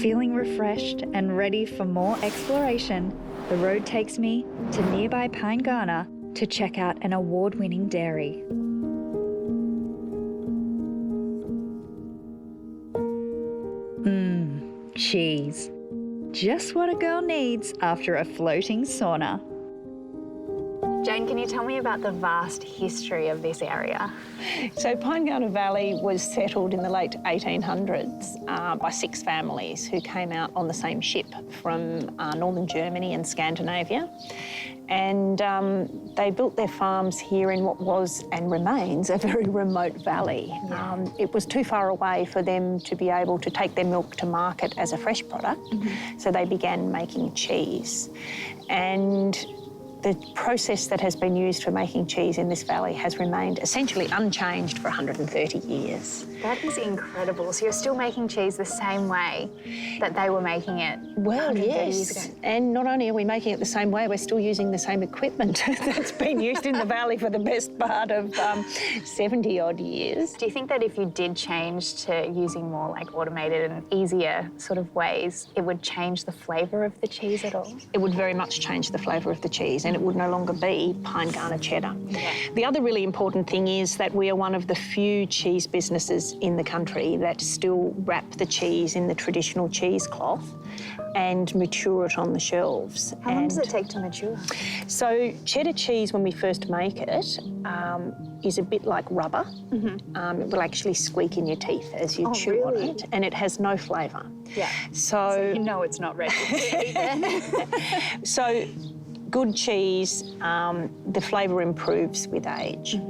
Feeling refreshed and ready for more exploration, the road takes me to nearby Pyengana to check out an award-winning dairy. Cheese. Just what a girl needs after a floating sauna. Jane, can you tell me about the vast history of this area? So Pyengana Valley was settled in the late 1800s by 6 families who came out on the same ship from northern Germany and Scandinavia. And they built their farms here in what was and remains a very remote valley. Yeah. It was too far away for them to be able to take their milk to market as a fresh product, so they began making cheese. And the process that has been used for making cheese in this valley has remained essentially unchanged for 130 years. That is incredible. So you're still making cheese the same way that they were making it 130 years ago? And not only are we making it the same way, we're still using the same equipment that's been used in the valley for the best part of 70-odd years. Do you think that if you did change to using more like automated and easier sort of ways, it would change the flavour of the cheese at all? It would very much change the flavour of the cheese, and it would no longer be Pyengana cheddar. Yeah. The other really important thing is that we are one of the few cheese businesses in the country that still wrap the cheese in the traditional cheesecloth and mature it on the shelves. How long does it take to mature? So cheddar cheese, when we first make it, is a bit like rubber. It will actually squeak in your teeth as you chew on it, and it has no flavour. Yeah. So you know it's not ready to eat then. So good cheese, the flavour improves with age.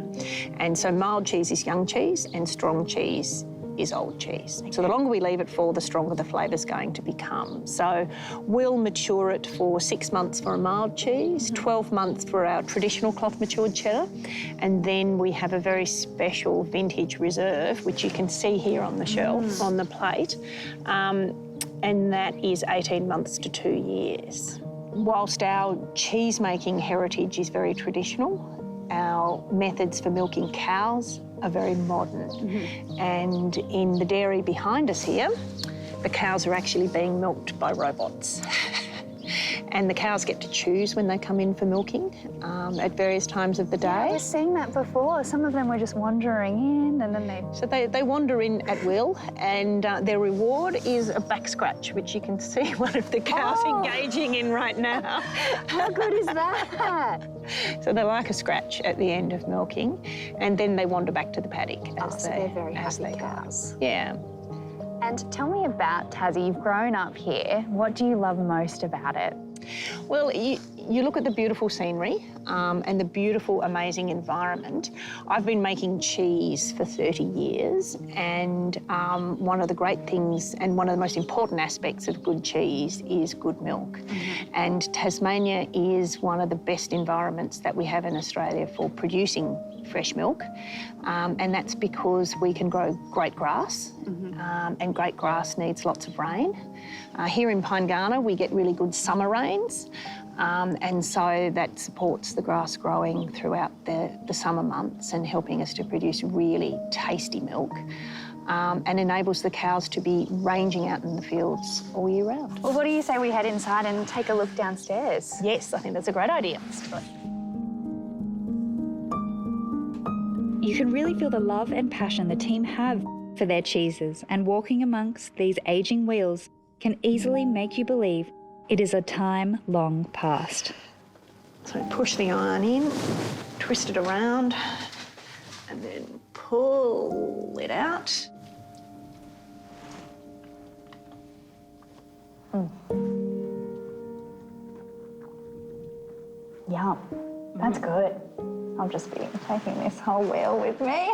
And so mild cheese is young cheese and strong cheese is old cheese. So the longer we leave it for, the stronger the flavour's going to become. So we'll mature it for 6 months for a mild cheese, 12 months for our traditional cloth matured cheddar, and then we have a very special vintage reserve, which you can see here on the shelf, on the plate, and that is 18 months to 2 years. Whilst our cheese-making heritage is very traditional, our methods for milking cows are very modern. And in the dairy behind us here, the cows are actually being milked by robots. And the cows get to choose when they come in for milking at various times of the day. I was seeing that before. Some of them were just wandering in and then they... So they wander in at will, and their reward is a back scratch, which you can see one of the cows engaging in right now. How good is that? So they like a scratch at the end of milking, and then they wander back to the paddock So they're very happy cows. Go. Yeah. And tell me about Tassie. You've grown up here. What do you love most about it? Well, you look at the beautiful scenery and the beautiful, amazing environment. I've been making cheese for 30 years, and one of the great things and one of the most important aspects of good cheese is good milk. And Tasmania is one of the best environments that we have in Australia for producing fresh milk, and that's because we can grow great grass, and great grass needs lots of rain. Here in Pyengana, we get really good summer rains, and so that supports the grass growing throughout the summer months and helping us to produce really tasty milk, and enables the cows to be ranging out in the fields all year round. Well, what do you say we head inside and take a look downstairs? Yes, I think that's a great idea. Let's do it. You can really feel the love and passion the team have for their cheeses, and walking amongst these ageing wheels can easily make you believe it is a time long past. So push the iron in, twist it around, and then pull it out. Yum. That's good. I'll just be taking this whole wheel with me.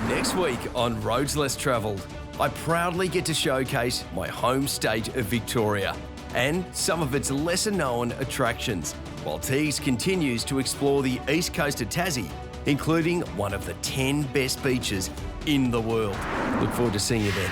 Next week on Roads Less Travelled, I proudly get to showcase my home state of Victoria and some of its lesser-known attractions, while Tees continues to explore the east coast of Tassie, including one of the 10 best beaches in the world. Look forward to seeing you there.